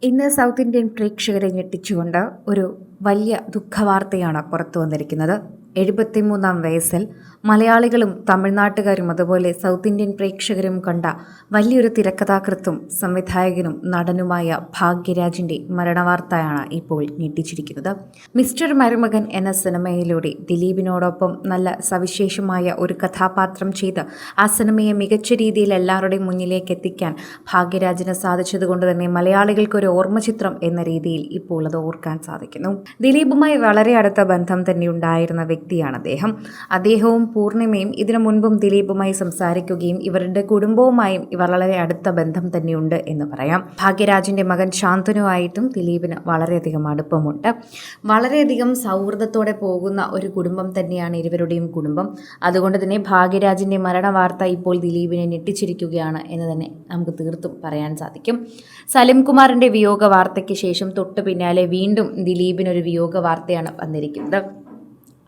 ഇന്ന് south Indian പ്രേക്ഷകരെ ഞെട്ടിച്ചുകൊണ്ട് ഒരു വലിയ ദുഃഖവാർത്തയാണ് പുറത്തു വന്നിരിക്കുന്നത്. 73-ാം വയസ്സിൽ മലയാളികളും തമിഴ്നാട്ടുകാരും അതുപോലെ സൗത്ത് ഇന്ത്യൻ പ്രേക്ഷകരും കണ്ട വലിയൊരു തിരക്കഥാകൃത്തും സംവിധായകനും നടനുമായ ഭാഗ്യരാജിൻ്റെ മരണവാർത്തയാണ് ഇപ്പോൾ ഞെട്ടിച്ചിരിക്കുന്നത്. മിസ്റ്റർ മരുമകൻ എന്ന സിനിമയിലൂടെ ദിലീപിനോടൊപ്പം നല്ല സവിശേഷമായ ഒരു കഥാപാത്രം ചെയ്ത് ആ സിനിമയെ മികച്ച രീതിയിൽ എല്ലാവരുടെയും മുന്നിലേക്ക് എത്തിക്കാൻ ഭാഗ്യരാജിന് സാധിച്ചതുകൊണ്ട് തന്നെ മലയാളികൾക്കൊരു ഓർമ്മചിത്രം എന്ന രീതിയിൽ ഇപ്പോൾ അത് ഓർക്കാൻ സാധിക്കുന്നു. ദിലീപുമായി വളരെ അടുത്ത ബന്ധം തന്നെ ഉണ്ടായിരുന്ന വ്യക്തിയാണ് അദ്ദേഹവും പൂർണിമയും ഇതിനു മുൻപും ദിലീപുമായി സംസാരിക്കുകയും ഇവരുടെ കുടുംബവുമായും വളരെ അടുത്ത ബന്ധം തന്നെയുണ്ട് എന്ന് പറയാം. ഭാഗ്യരാജിന്റെ മകൻ ശാന്തനുമായിട്ടും ദിലീപിന് വളരെയധികം അടുപ്പമുണ്ട്. വളരെയധികം സൗഹൃദത്തോടെ പോകുന്ന ഒരു കുടുംബം തന്നെയാണ് ഇരുവരുടെയും കുടുംബം. അതുകൊണ്ട് തന്നെ ഭാഗ്യരാജിന്റെ മരണ വാർത്ത ഇപ്പോൾ ദിലീപിനെ ഞെട്ടിച്ചിരിക്കുകയാണ് എന്ന് തന്നെ നമുക്ക് തീർത്തും പറയാൻ സാധിക്കും. സലിം കുമാറിന്റെ വിയോഗ വാർത്തയ്ക്ക് ശേഷം തൊട്ടു പിന്നാലെ വീണ്ടും ദിലീപിനൊരു വിയോഗ വാർത്തയാണ് വന്നിരിക്കുന്നത്.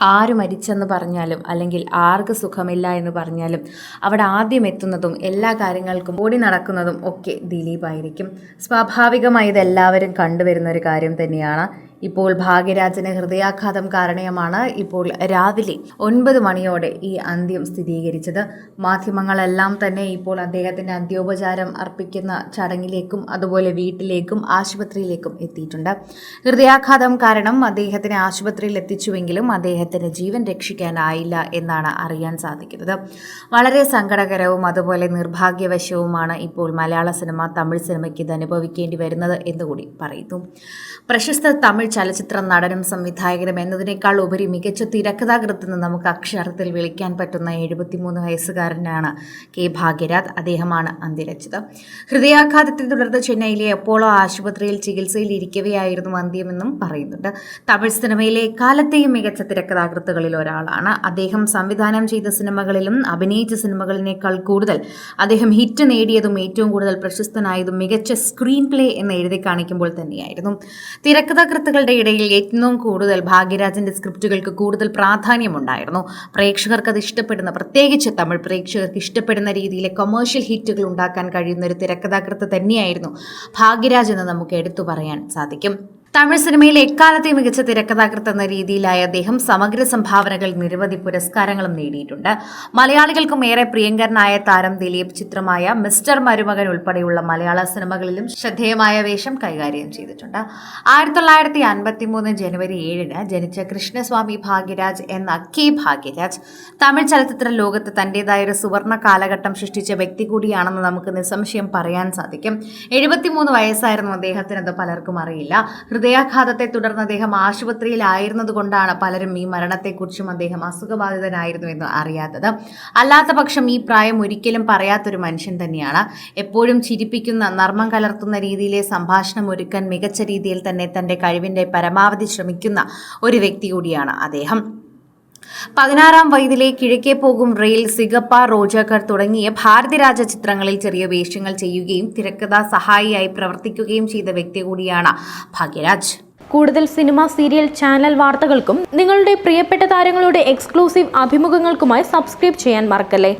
ആര് മരിച്ചെന്ന് പറഞ്ഞാലും അല്ലെങ്കിൽ ആർക്ക് സുഖമില്ല എന്ന് പറഞ്ഞാലും അവിടെ ആദ്യം എത്തുന്നതും എല്ലാ കാര്യങ്ങൾക്കും ഓടി നടക്കുന്നതും ഒക്കെ ദിലീപായിരിക്കും. സ്വാഭാവികമായി ഇതെല്ലാവരും കണ്ടുവരുന്ന ഒരു കാര്യം തന്നെയാണ്. ഇപ്പോൾ ഭാഗ്യരാജിന് ഹൃദയാഘാതം കാരണമാണ് ഇപ്പോൾ രാവിലെ 9 മണിയോടെ ഈ അന്ത്യം സ്ഥിരീകരിച്ചത്. മാധ്യമങ്ങളെല്ലാം തന്നെ ഇപ്പോൾ അദ്ദേഹത്തിൻ്റെ അന്ത്യോപചാരം അർപ്പിക്കുന്ന ചടങ്ങിലേക്കും അതുപോലെ വീട്ടിലേക്കും ആശുപത്രിയിലേക്കും എത്തിയിട്ടുണ്ട്. ഹൃദയാഘാതം കാരണം അദ്ദേഹത്തിനെ ആശുപത്രിയിൽ എത്തിച്ചുവെങ്കിലും അദ്ദേഹത്തിന് ജീവൻ രക്ഷിക്കാനായില്ല എന്നാണ് അറിയാൻ സാധിക്കുന്നത്. വളരെ സങ്കടകരവും അതുപോലെ നിർഭാഗ്യവശവുമാണ് ഇപ്പോൾ മലയാള സിനിമ തമിഴ് സിനിമയ്ക്ക് ഇത് അനുഭവിക്കേണ്ടി വരുന്നത് എന്നുകൂടി പറയുന്നു. പ്രശസ്ത തമിഴ് ചലച്ചിത്ര നടനും സംവിധായകനും എന്നതിനേക്കാൾ ഉപരി മികച്ച തിരക്കഥാകൃത്തെന്ന് നമുക്ക് അക്ഷരത്തിൽ വിളിക്കാൻ പറ്റുന്ന 73 വയസ്സുകാരനാണ് കെ ഭാഗ്യരാജ്. അദ്ദേഹമാണ് അന്ത്യരച്ചത്. ഹൃദയാഘാതത്തെ തുടർന്ന് ചെന്നൈയിലെ അപ്പോളോ ആശുപത്രിയിൽ ചികിത്സയിൽ ഇരിക്കവെയായിരുന്നു അന്ത്യമെന്നും പറയുന്നുണ്ട്. തമിഴ് സിനിമയിലെ കാലത്തെയും മികച്ച തിരക്കഥാകൃത്തുകളിൽ ഒരാളാണ് അദ്ദേഹം. സംവിധാനം ചെയ്ത സിനിമകളിലും അഭിനയിച്ച സിനിമകളിനേക്കാൾ കൂടുതൽ അദ്ദേഹം ഹിറ്റ് നേടിയതും ഏറ്റവും കൂടുതൽ പ്രശസ്തനായതും മികച്ച സ്ക്രീൻ പ്ലേ എന്ന് എഴുതി കാണിക്കുമ്പോൾ തന്നെയായിരുന്നു. തിരക്കഥാകൃത്തുക്കളുടെ ഇടയിൽ ഏറ്റവും കൂടുതൽ ഭാഗ്യരാജിന്റെ സ്ക്രിപ്റ്റുകൾക്ക് കൂടുതൽ പ്രാധാന്യമുണ്ടായിരുന്നു. പ്രേക്ഷകർക്ക് അത് ഇഷ്ടപ്പെടുന്ന, പ്രത്യേകിച്ച് തമിഴ് പ്രേക്ഷകർക്ക് ഇഷ്ടപ്പെടുന്ന രീതിയിലെ കൊമേഴ്ഷ്യൽ ഹിറ്റുകൾ ഉണ്ടാക്കാൻ കഴിയുന്ന ഒരു തിരക്കഥാകൃത്ത് തന്നെയായിരുന്നു ഭാഗ്യരാജ് എന്ന് നമുക്ക് എടുത്തു പറയാൻ സാധിക്കും. തമിഴ് സിനിമയിലെ എക്കാലത്തെ മികച്ച തിരക്കഥാകൃത്ത് എന്ന രീതിയിലായ അദ്ദേഹം സമഗ്ര സംഭാവനകൾ നിരവധി പുരസ്കാരങ്ങളും നേടിയിട്ടുണ്ട്. മലയാളികൾക്കും ഏറെ പ്രിയങ്കരനായ താരം ദിലീപ് ചിത്രമായ മിസ്റ്റർ മരുമകൻ ഉൾപ്പെടെയുള്ള മലയാള സിനിമകളിലും ശ്രദ്ധേയമായ വേഷം കൈകാര്യം ചെയ്തിട്ടുണ്ട്. 1953 ജനുവരി 7 ജനിച്ച കൃഷ്ണസ്വാമി ഭാഗ്യരാജ് എന്ന കെ ഭാഗ്യരാജ് തമിഴ് ചലച്ചിത്ര ലോകത്ത് തന്റേതായ ഒരു സുവർണ കാലഘട്ടം സൃഷ്ടിച്ച വ്യക്തി കൂടിയാണെന്ന് നമുക്ക് നിസ്സംശയം പറയാൻ സാധിക്കും. 73 വയസ്സായിരുന്നു അദ്ദേഹത്തിനത് പലർക്കും അറിയില്ല. ഹൃദയാഘാതത്തെ തുടർന്ന് അദ്ദേഹം ആശുപത്രിയിലായിരുന്നതുകൊണ്ടാണ് പലരും ഈ മരണത്തെക്കുറിച്ചും അദ്ദേഹം അസുഖബാധിതനായിരുന്നു എന്ന് അറിയാത്തത്. അല്ലാത്ത പക്ഷം ഈ പ്രായം ഒരിക്കലും പറയാത്തൊരു മനുഷ്യൻ തന്നെയാണ്. എപ്പോഴും ചിരിപ്പിക്കുന്ന, നർമ്മം കലർത്തുന്ന രീതിയിലെ സംഭാഷണം ഒരുക്കാൻ മികച്ച രീതിയിൽ തന്നെ തൻ്റെ കഴിവിൻ്റെ പരമാവധി ശ്രമിക്കുന്ന ഒരു വ്യക്തി കൂടിയാണ് അദ്ദേഹം. 16-ാം വയതിലെ കിഴക്കേ പോകും റെയിൽ, സിഗപ്പ, റോജാക്കർ തുടങ്ങിയ ഭാരതിരാജ ചിത്രങ്ങളിൽ ചെറിയ വേഷങ്ങൾ ചെയ്യുകയും തിരക്കഥാ സഹായിയായി പ്രവർത്തിക്കുകയും ചെയ്ത വ്യക്തി കൂടിയാണ് ഭാഗ്യരാജ്. കൂടുതൽ സിനിമ, സീരിയൽ, ചാനൽ വാർത്തകൾക്കും നിങ്ങളുടെ പ്രിയപ്പെട്ട താരങ്ങളുടെ എക്സ്ക്ലൂസീവ് അഭിമുഖങ്ങൾക്കുമായി സബ്സ്ക്രൈബ് ചെയ്യാൻ മറക്കല്ലേ.